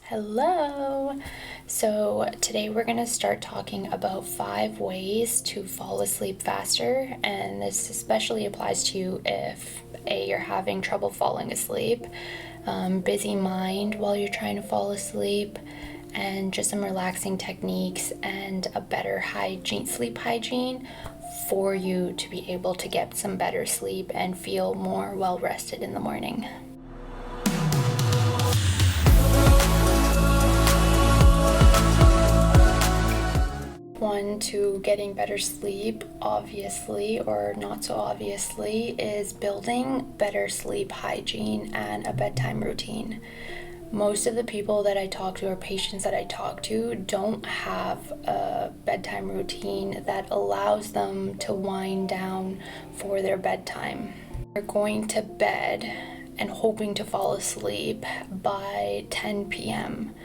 Hello! So today we're going to start talking about 5 ways to fall asleep faster, and this especially applies to you if you're having trouble falling asleep, busy mind while you're trying to fall asleep, and just some relaxing techniques and a better sleep hygiene for you to be able to get some better sleep and feel more well rested in the morning. One to getting better sleep, obviously, or not so obviously, is building better sleep hygiene and a bedtime routine. Most of the people that I talk to, or patients that I talk to, don't have a bedtime routine that allows them to wind down for their bedtime. They're going to bed and hoping to fall asleep by 10 p.m.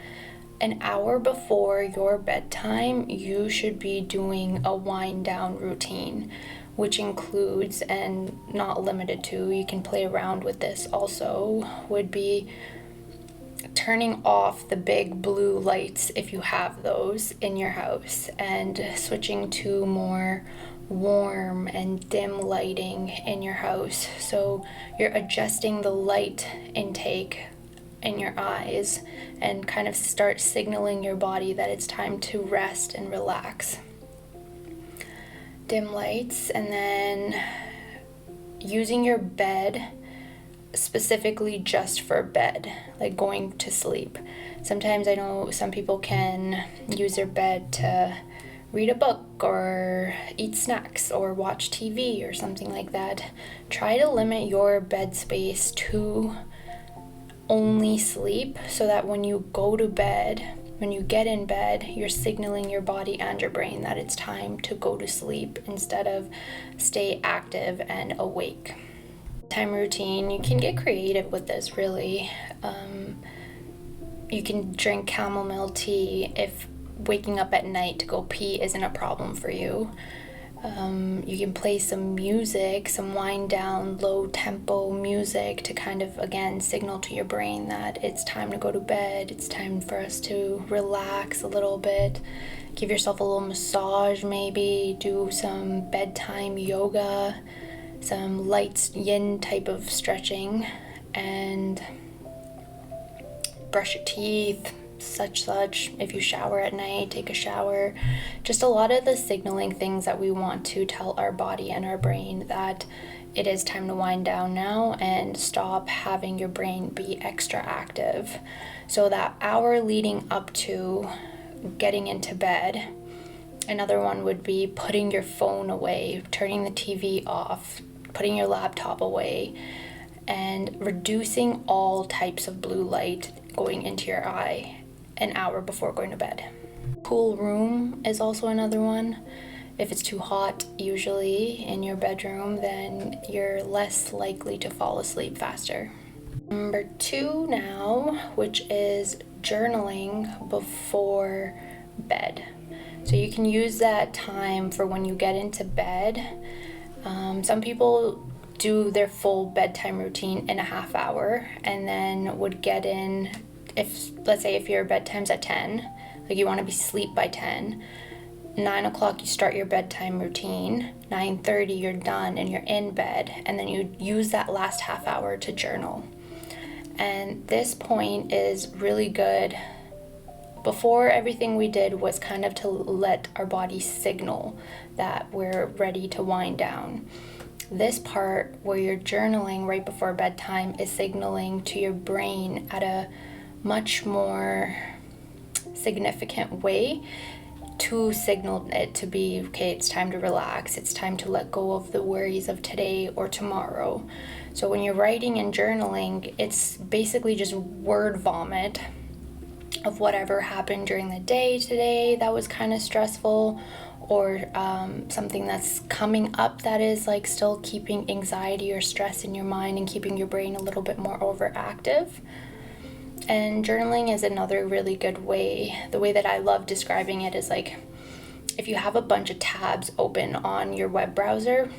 An hour before your bedtime, you should be doing a wind down routine, which includes, and not limited to, you can play around with this also, would be turning off the big blue lights if you have those in your house and switching to more warm and dim lighting in your house. So you're adjusting the light intake in your eyes and kind of start signaling your body that it's time to rest and relax. Dim lights, and then using your bed specifically just for bed, like going to sleep. Sometimes I know some people can use their bed to read a book or eat snacks or watch TV or something like that. Try to limit your bed space to only sleep, so that when you go to bed, when you get in bed, you're signaling your body and your brain that it's time to go to sleep instead of stay active and awake. Time routine, you can get creative with this, really. You can drink chamomile tea if waking up at night to go pee isn't a problem for you. You can play some music, some wind down, low tempo music to kind of, again, signal to your brain that it's time to go to bed. It's time for us to relax a little bit. Give yourself a little massage, maybe do some bedtime yoga, some light yin type of stretching, and brush your teeth, such. If you shower at night, take a shower. Just a lot of the signaling things that we want to tell our body and our brain that it is time to wind down now and stop having your brain be extra active. So that hour leading up to getting into bed, another one would be putting your phone away, turning the TV off, putting your laptop away, and reducing all types of blue light going into your eye an hour before going to bed. Cool room is also another one. If it's too hot, usually in your bedroom, then you're less likely to fall asleep faster. Number 2 now, which is journaling before bed. So you can use that time for when you get into bed. Some people do their full bedtime routine in a half hour and then would get in, let's say if your bedtime's at 10, like you want to be asleep by 10, 9 o'clock you start your bedtime routine, 9:30 you're done and you're in bed, and then you use that last half hour to journal. And this point is really good. Before, everything we did was kind of to let our body signal that we're ready to wind down. This part where you're journaling right before bedtime is signaling to your brain at a much more significant way to signal it to be, okay, it's time to relax, it's time to let go of the worries of today or tomorrow. So when you're writing and journaling, it's basically just word vomit of whatever happened during the day today that was kind of stressful, or something that's coming up that is like still keeping anxiety or stress in your mind and keeping your brain a little bit more overactive. And journaling is another really good way. The way that I love describing it is like if you have a bunch of tabs open on your web browser,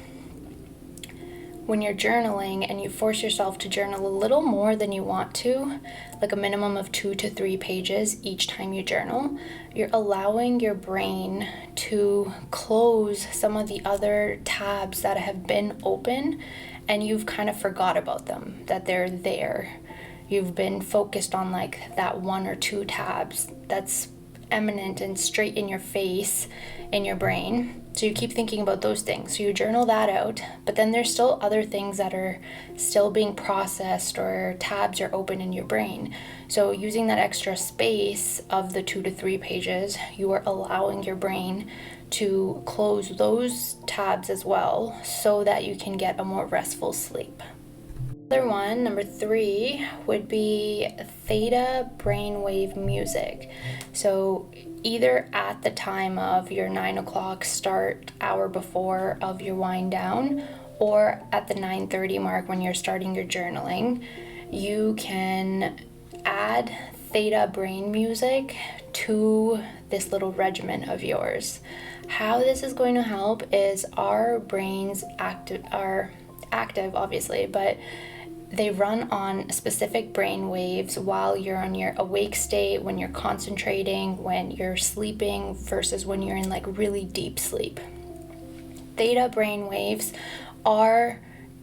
when you're journaling and you force yourself to journal a little more than you want to, like a minimum of 2 to 3 pages each time you journal, you're allowing your brain to close some of the other tabs that have been open and you've kind of forgot about them, that they're there. You've been focused on like that 1 or 2 tabs that's eminent and straight in your face in your brain. So you keep thinking about those things. So you journal that out, but then there's still other things that are still being processed or tabs are open in your brain. So using that extra space of the 2 to 3 pages, you are allowing your brain to close those tabs as well so that you can get a more restful sleep. Another one, number 3, would be theta brainwave music. So either at the time of your 9 o'clock start hour before of your wind down, or at the 9:30 mark when you're starting your journaling, you can add theta brain music to this little regimen of yours. How this is going to help is our brains are active obviously, but they run on specific brain waves while you're on your awake state, when you're concentrating, when you're sleeping, versus when you're in like really deep sleep. Theta brain waves are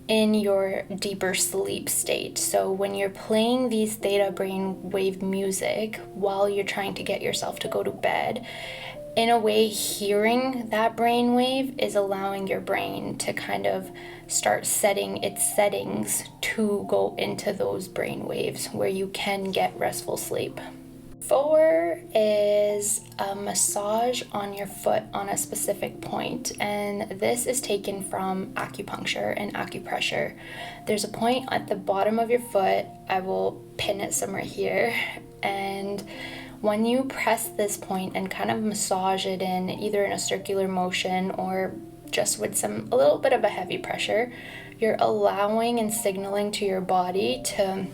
in your deeper sleep state. So when you're playing these theta brain wave music while you're trying to get yourself to go to bed, in a way, hearing that brain wave is allowing your brain to kind of start setting its settings to go into those brain waves where you can get restful sleep. 4 is a massage on your foot on a specific point, and this is taken from acupuncture and acupressure. There's a point at the bottom of your foot. I will pin it somewhere here, and when you press this point and kind of massage it in either in a circular motion or just with a little bit of a heavy pressure, you're allowing and signaling to your body to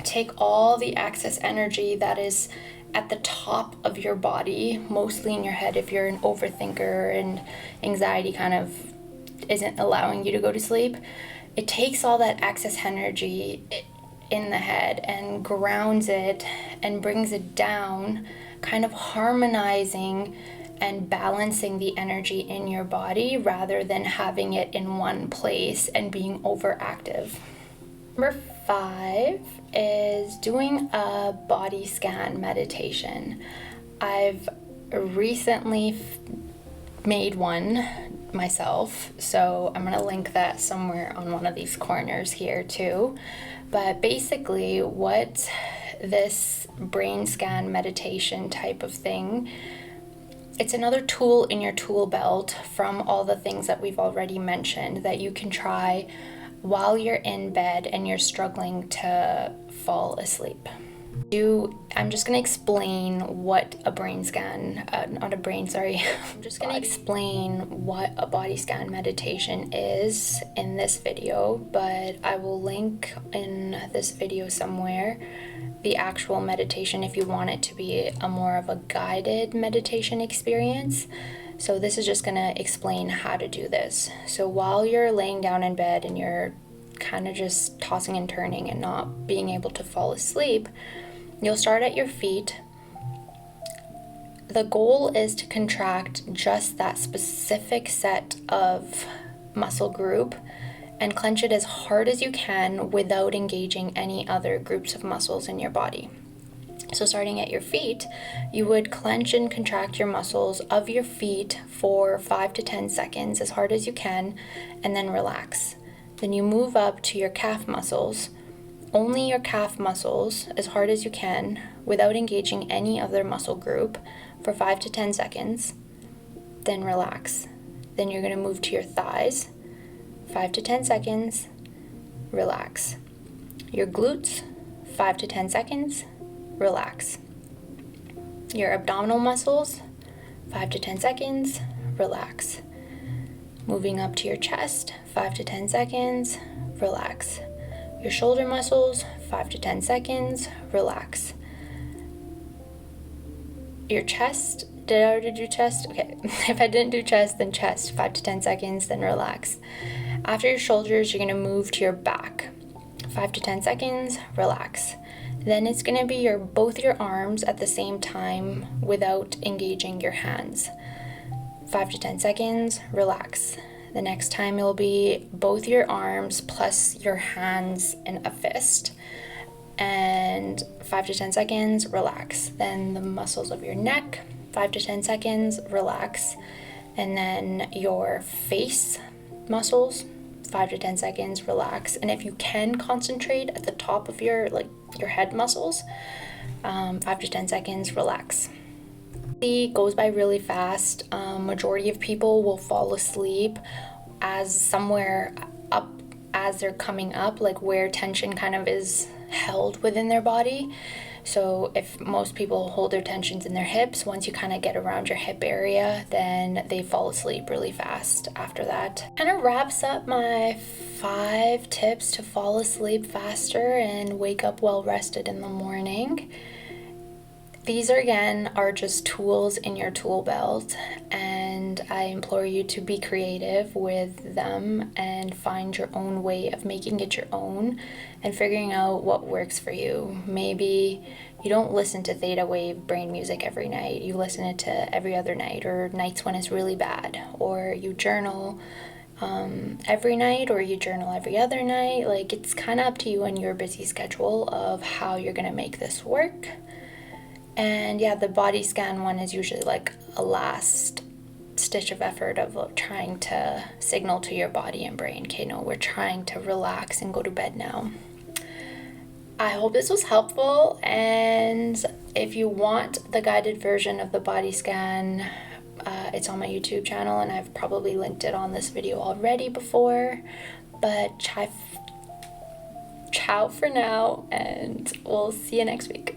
take all the excess energy that is at the top of your body, mostly in your head if you're an overthinker and anxiety kind of isn't allowing you to go to sleep. It takes all that excess energy in the head and grounds it and brings it down, kind of harmonizing and balancing the energy in your body rather than having it in one place and being overactive. Number 5 is doing a body scan meditation. I've recently made one myself, so I'm going to link that somewhere on one of these corners here too. But basically what this brain scan meditation type of thing, it's another tool in your tool belt from all the things that we've already mentioned that you can try while you're in bed and you're struggling to fall asleep. I'm just going to explain what a brain scan, I'm just going to explain what a body scan meditation is in this video, but I will link in this video somewhere the actual meditation if you want it to be a more of a guided meditation experience. So this is just going to explain how to do this. So while you're laying down in bed and you're kind of just tossing and turning and not being able to fall asleep, you'll start at your feet. The goal is to contract just that specific set of muscle group and clench it as hard as you can without engaging any other groups of muscles in your body. So starting at your feet, you would clench and contract your muscles of your feet for 5 to 10 seconds as hard as you can, and then relax. Then you move up to your calf muscles, only your calf muscles as hard as you can without engaging any other muscle group for 5 to 10 seconds, then relax. Then you're going to move to your thighs, 5 to 10 seconds, relax. Your glutes, 5 to 10 seconds, relax. Your abdominal muscles, 5 to 10 seconds, relax. Moving up to your chest, 5 to 10 seconds, relax. Your shoulder muscles, 5 to 10 seconds, relax. Your chest, did I already do chest? Okay, if I didn't do chest, then chest, 5 to 10 seconds, then relax. After your shoulders, you're going to move to your back. 5 to 10 seconds, relax. Then it's going to be both your arms at the same time without engaging your hands. 5 to 10 seconds, relax. The next time it'll be both your arms plus your hands in a fist. And 5 to 10 seconds, relax. Then the muscles of your neck, 5 to 10 seconds, relax. And then your face muscles, 5 to 10 seconds, relax. And if you can concentrate at the top of your head muscles, 5 to 10 seconds, relax. It goes by really fast. Majority of people will fall asleep as somewhere up as they're coming up, like where tension kind of is held within their body. So if most people hold their tensions in their hips, once you kind of get around your hip area, then they fall asleep really fast after that. Kind of wraps up my 5 tips to fall asleep faster and wake up well rested in the morning. These are just tools in your tool belt, and I implore you to be creative with them and find your own way of making it your own and figuring out what works for you. Maybe you don't listen to theta wave brain music every night. You listen it to every other night, or nights when it's really bad, or you journal every night, or you journal every other night. Like, it's kind of up to you and your busy schedule of how you're going to make this work. And yeah, the body scan one is usually like a last stitch of effort of trying to signal to your body and brain, okay, no, we're trying to relax and go to bed now. I hope this was helpful, and if you want the guided version of the body scan, it's on my YouTube channel, and I've probably linked it on this video already before, but ciao for now, and we'll see you next week.